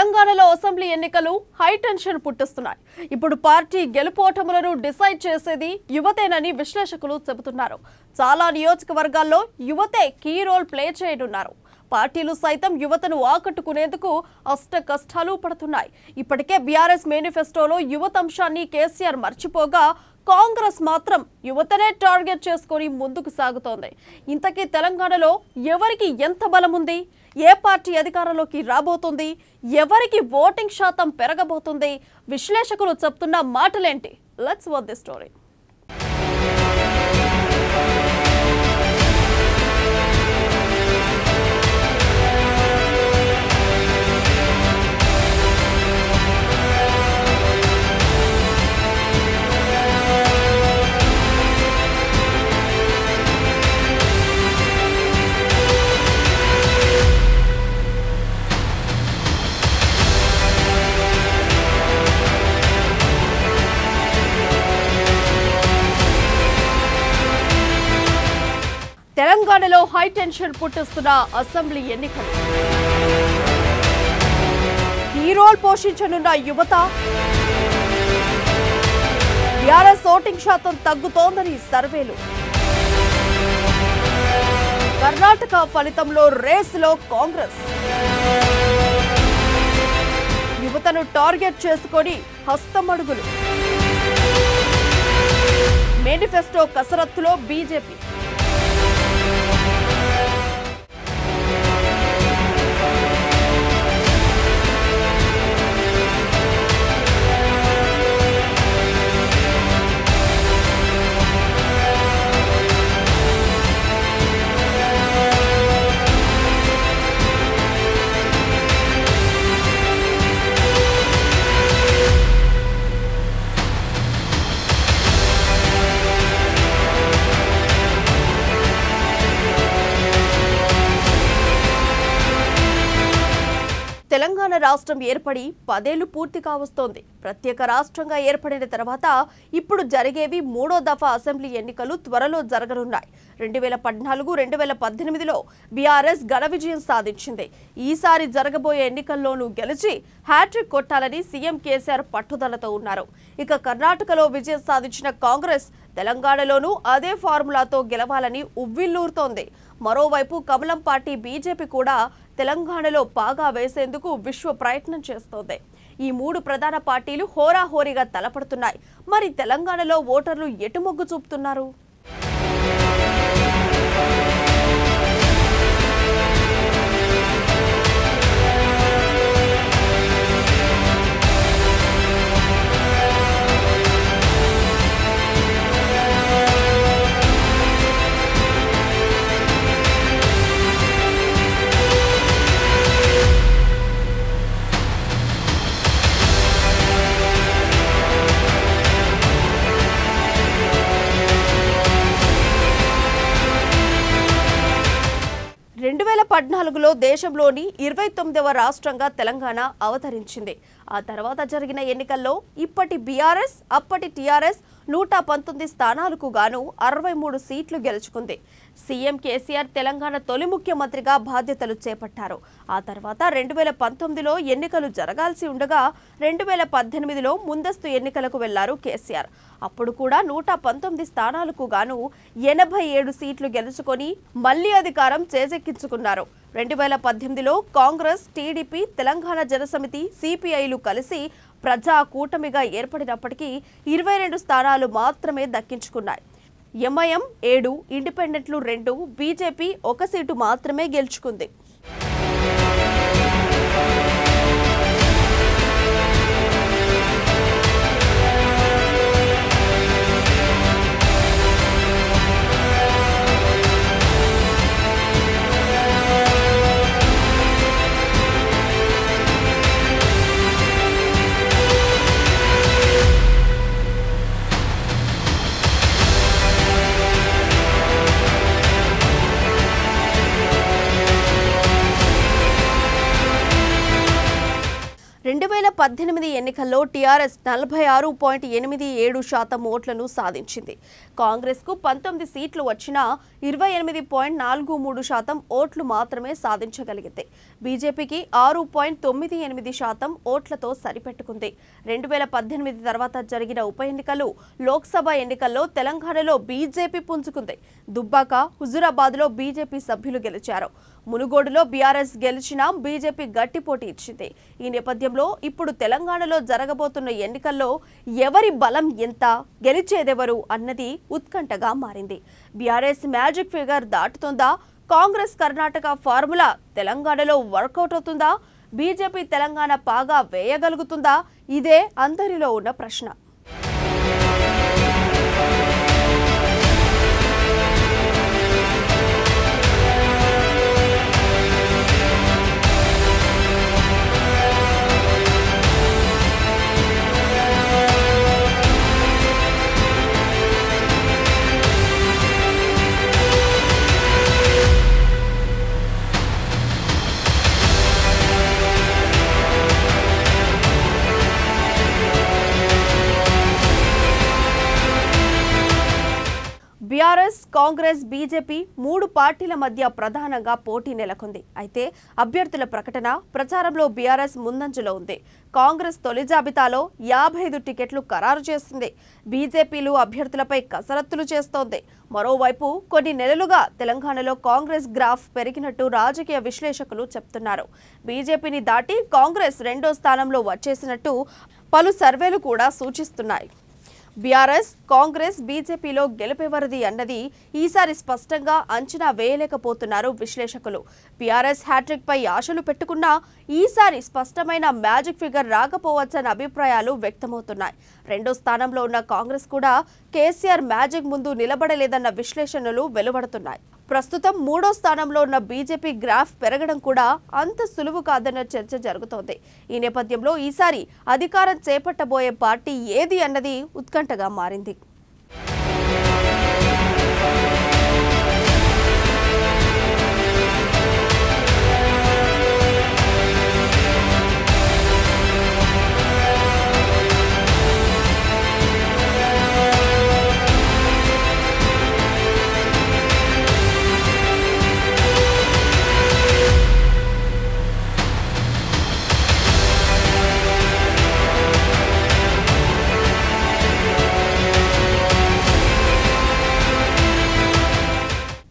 తెలంగాణలో అసెంబ్లీ ఎన్నికలు high tension పుట్టిస్తున్నాయి. ఇప్పుడు పార్టీ గెలుపోటములను డిసైడ్ చేసేది యువతేనని విశ్లేషకులు చెబుతున్నారు. చాలా నియోజకవర్గాల్లో యువతే కీ రోల్ ప్లే చేయనున్నారు. పార్టీలు సైతం యువతను ఆకట్టుకునేందుకు అష్ట కష్టాలు పడుతున్నాయి. ఇప్పటికే బీఆర్ఎస్ మేనిఫెస్టోలో యువత అంశాన్ని కేసీఆర్ మర్చిపోగా కాంగ్రెస్ మాత్రం యువతనే టార్గెట్ చేసుకొని ముందుకు సాగుతోంది. ఇంతకీ తెలంగాణలో ఎవరికి ఎంత బలం ఉంది? ఏ పార్టీ అధికారంలోకి రాబోతుంది? ఎవరికి ఓటింగ్ శాతం పెరగబోతుంది? విశ్లేషకులు చెప్తున్న మాటలేంటి? Let's watch the story. తెలంగాణలో హై టెన్షన్ పుట్టిస్తున్న అసెంబ్లీ ఎన్నికలు. ఈ రోల్ పోషించనున్న యువత, బీఆర్ఎస్ ఓటింగ్ శాతం తగ్గుతోందని సర్వేలు, కర్ణాటక ఫలితంలో రేసులో కాంగ్రెస్, యువతను టార్గెట్ చేసుకొని హస్తమడుగులు, మేనిఫెస్టో కసరత్తులో బీజేపీ. తెలంగాణ రాష్ట్రం ఏర్పడి 10 ఏళ్లు పూర్తి కావస్తోంది. ప్రత్యేక రాష్ట్రంగా ఏర్పడిన తర్వాత ఇప్పుడు జరిగేవి 3వ దఫా అసెంబ్లీ ఎన్నికలు త్వరలో జరగనున్నాయి. 2014-2018లో బీఆర్ఎస్ ఘన విజయం సాధించింది. ఈసారి జరగబోయే ఎన్నికల్లోనూ గెలిచి హ్యాట్రిక్ కొట్టాలని సీఎం కేసీఆర్ పట్టుదలతో ఉన్నారు. ఇక కర్ణాటకలో విజయం సాధించిన కాంగ్రెస్ తెలంగాణలోనూ అదే ఫార్ములాతో గెలవాలని ఉవ్విల్లూరుతోంది. మరోవైపు కమలం పార్టీ బీజేపీ కూడా తెలంగాణలో పాగా వేసేందుకు విశ్వ ప్రయత్నం చేస్తోంది. ఈ 3 ప్రధాన పార్టీలు హోరాహోరీగా తలపడుతున్నాయి. మరి తెలంగాణలో ఓటర్లు ఎటు మొగ్గు చూపుతున్నారు? లో దేశంలోని 29వ రాష్ట్రంగా తెలంగాణ అవతరించింది. ఆ తర్వాత జరిగిన ఎన్నికల్లో ఇప్పటి బీఆర్ఎస్, అప్పటి టీఆర్ఎస్ 119 స్థానాలకు గాను 63 సీట్లు గెలుచుకుంది. సీఎం కేసీఆర్ తెలంగాణ తొలి ముఖ్యమంత్రిగా బాధ్యతలు చేపట్టారు. ఆ తర్వాత 2019లో ఎన్నికలు జరగాల్సి ఉండగా 2018లో ముందస్తు ఎన్నికలకు వెళ్లారు కేసీఆర్. అప్పుడు కూడా 119 స్థానాలకు గాను 87 సీట్లు గెలుచుకొని మళ్లీ అధికారం చేజెక్కించుకున్నారు. 2018లో కాంగ్రెస్, టీడీపీ, తెలంగాణ జనసమితి, సిపిఐలు కలిసి ప్రజా కూటమిగా ఏర్పడినప్పటికీ 22 స్థానాలు మాత్రమే దక్కించుకున్నాయి. ఎంఐఎం 7, ఇండిపెండెంట్లు 2, బీజేపీ 1 సీటు మాత్రమే గెలుచుకుంది. 2018 ఎన్నికల్లో టీఆర్ఎస్ 46.87% ఓట్లను సాధించింది. కాంగ్రెస్కు 19 సీట్లు వచ్చినా 28.43% ఓట్లు మాత్రమే సాధించగలిగింది. బీజేపీకి 6.98% ఓట్లతో సరిపెట్టుకుంది. 2018 తర్వాత జరిగిన ఉప ఎన్నికలు, లోక్సభ ఎన్నికల్లో తెలంగాణలో బీజేపీ పుంజుకుంది. దుబ్బాక, హుజూరాబాద్లో బీజేపీ సభ్యులు గెలిచారు. మునుగోడులో బీఆర్ఎస్ గెలిచినా బీజేపీ గట్టి పోటీ ఇచ్చింది. ఈ నేపథ్యంలో ఇప్పుడు తెలంగాణలో జరగబోతున్న ఎన్నికల్లో ఎవరి బలం ఎంత, గెలిచేదెవరు అన్నది ఉత్కంఠగా మారింది. బీఆర్ఎస్ మ్యాజిక్ ఫిగర్ దాటుతుందా? కాంగ్రెస్ కర్ణాటక ఫార్ములా తెలంగాణలో వర్కౌట్ అవుతుందా? బీజేపీ తెలంగాణ పాగా వేయగలుగుతుందా? ఇదే అందరిలో ఉన్న ప్రశ్న. బీఆర్ఎస్, కాంగ్రెస్, బీజేపీ 3 పార్టీల మధ్య ప్రధానంగా పోటీ నెలకొంది. అయితే అభ్యర్థుల ప్రకటన, ప్రచారంలో బీఆర్ఎస్ ముందంజలో ఉంది. కాంగ్రెస్ తొలి జాబితాలో 55 టికెట్లు ఖరారు చేసింది. బీజేపీలు అభ్యర్థులపై కసరత్తులు చేస్తోంది. మరోవైపు కొన్ని నెలలుగా తెలంగాణలో కాంగ్రెస్ గ్రాఫ్ పెరిగినట్టు రాజకీయ విశ్లేషకులు చెప్తున్నారు. బీజేపీని దాటి కాంగ్రెస్ 2వ స్థానంలో వచ్చేసినట్టు పలు సర్వేలు కూడా సూచిస్తున్నాయి. బీఆర్ఎస్, కాంగ్రెస్, బీజేపీలో గెలుపెవరిది అన్నది ఈసారి స్పష్టంగా అంచనా వేయలేకపోతున్నారు విశ్లేషకులు. బీఆర్ఎస్ హ్యాట్రిక్ పై ఆశలు పెట్టుకున్నా ఈసారి స్పష్టమైన మ్యాజిక్ ఫిగర్ రాకపోవచ్చన్న అభిప్రాయాలు వ్యక్తమవుతున్నాయి. 2వ స్థానంలో ఉన్న కాంగ్రెస్ కూడా కేసీఆర్ మ్యాజిక్ ముందు నిలబడలేదన్న విశ్లేషణలు వెలువడుతున్నాయి. ప్రస్తుతం 3వ స్థానంలో ఉన్న బీజేపీ గ్రాఫ్ పెరగడం కూడా అంత సులువు కాదన్న చర్చ జరుగుతోంది. ఈ నేపథ్యంలో ఈసారి అధికారం చేపట్టబోయే పార్టీ ఏది అన్నది ఉత్కంఠగా మారింది.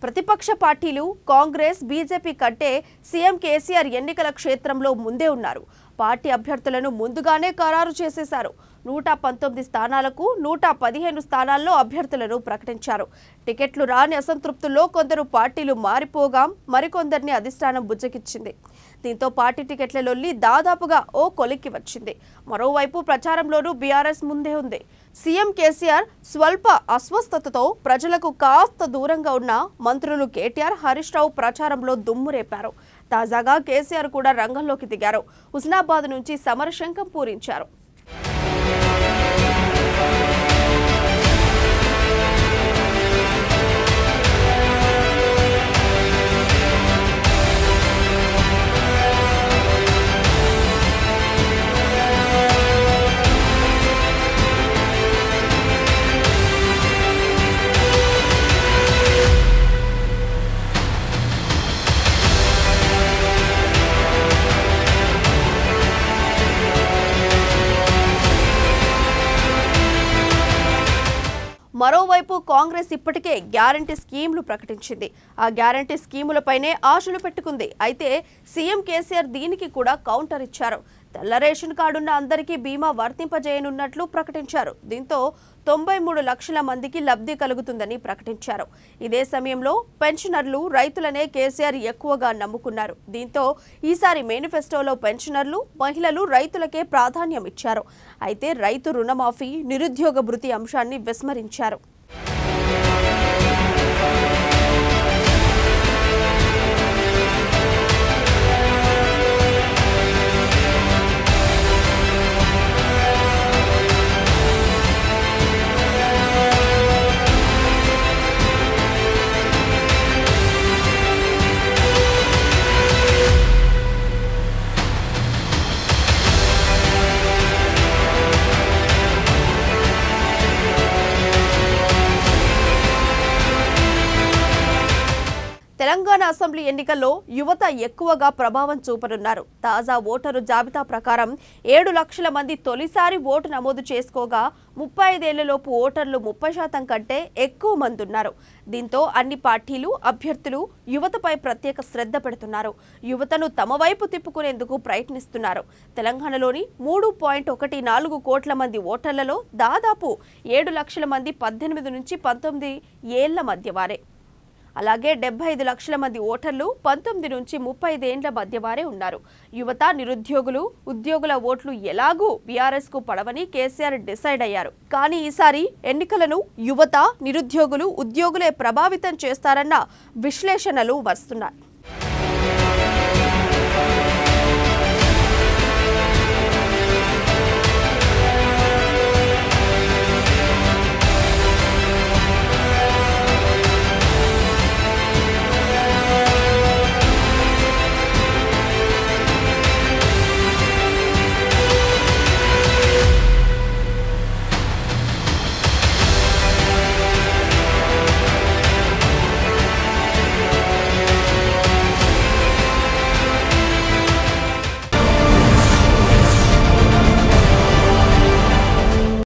ప్రతిపక్ష పార్టీలు కాంగ్రెస్, బీజేపీ కంటే సీఎం కేసీఆర్ ఎన్నికల క్షేత్రంలో ముందే ఉన్నారు. పార్టీ అభ్యర్థులను ముందుగానే ఖరారు చేసేశారు. 119 స్థానాలకు 115 స్థానాల్లో అభ్యర్థులను ప్రకటించారు. టికెట్లు రాని అసంతృప్తుల్లో కొందరు పార్టీలు మారిపోగా మరికొందరిని అధిష్టానం బుజ్జకిచ్చింది. దీంతో పార్టీ టికెట్ల లొల్లి దాదాపుగా ఓ కొలిక్కి వచ్చింది. మరోవైపు ప్రచారంలోనూ బీఆర్ఎస్ ముందే ఉంది. సీఎం కేసీఆర్ స్వల్ప అస్వస్థతతో ప్రజలకు కాస్త దూరంగా ఉన్న మంత్రులు కేటీఆర్, హరీష్ రావు ప్రచారంలో దుమ్ము రేపారు. తాజాగా కేసీఆర్ కూడా రంగంలోకి దిగారు. హుస్నాబాద్ నుంచి సమరశంఖం పూరించారు. మరోవైపు కాంగ్రెస్ ఇప్పటికే గ్యారంటీ స్కీమ్లు ప్రకటించింది. ఆ గ్యారంటీ స్కీములపైనే ఆశలు పెట్టుకుంది. అయితే సీఎం కేసీఆర్ దీనికి కూడా కౌంటర్ ఇచ్చారు. తెల్ల రేషన్ కార్డున్న అందరికీ బీమా వర్తింపజేయనున్నట్లు ప్రకటించారు. దీంతో 93 లక్షల మందికి లబ్ధి కలుగుతుందని ప్రకటించారు. ఇదే సమయంలో పెన్షనర్లు, రైతులనే కేసీఆర్ ఎక్కువగా నమ్ముకున్నారు. దీంతో ఈసారి మేనిఫెస్టోలో పెన్షనర్లు, మహిళలు, రైతులకే ప్రాధాన్యం ఇచ్చారు. అయితే రైతు రుణమాఫీ, నిరుద్యోగ భృతి అంశాన్ని విస్మరించారు. తెలంగాణ అసెంబ్లీ ఎన్నికల్లో యువత ఎక్కువగా ప్రభావం చూపనున్నారు. తాజా ఓటరు జాబితా ప్రకారం 7 లక్షల మంది తొలిసారి ఓటు నమోదు చేసుకోగా 35 ఏళ్లలోపు ఓటర్లు 30% కంటే ఎక్కువ మంది ఉన్నారు. దీంతో అన్ని పార్టీలు అభ్యర్థులు యువతపై ప్రత్యేక శ్రద్ధ పెడుతున్నారు. యువతను తమ వైపు తిప్పుకునేందుకు ప్రయత్నిస్తున్నారు. తెలంగాణలోని 3.14 కోట్ల మంది ఓటర్లలో దాదాపు 7 లక్షల మంది 18 నుంచి 19 ఏళ్ల మధ్య వారే. అలాగే 75 లక్షల మంది ఓటర్లు 19 నుంచి 35 ఏళ్ల మధ్య వారే ఉన్నారు. యువత, నిరుద్యోగులు, ఉద్యోగుల ఓట్లు ఎలాగూ బీఆర్ఎస్ కు పడవని కేసీఆర్ డిసైడ్ అయ్యారు. కానీ ఈసారి ఎన్నికలను యువత, నిరుద్యోగులు, ఉద్యోగులే ప్రభావితం చేస్తారన్న విశ్లేషణలు వస్తున్నాయి.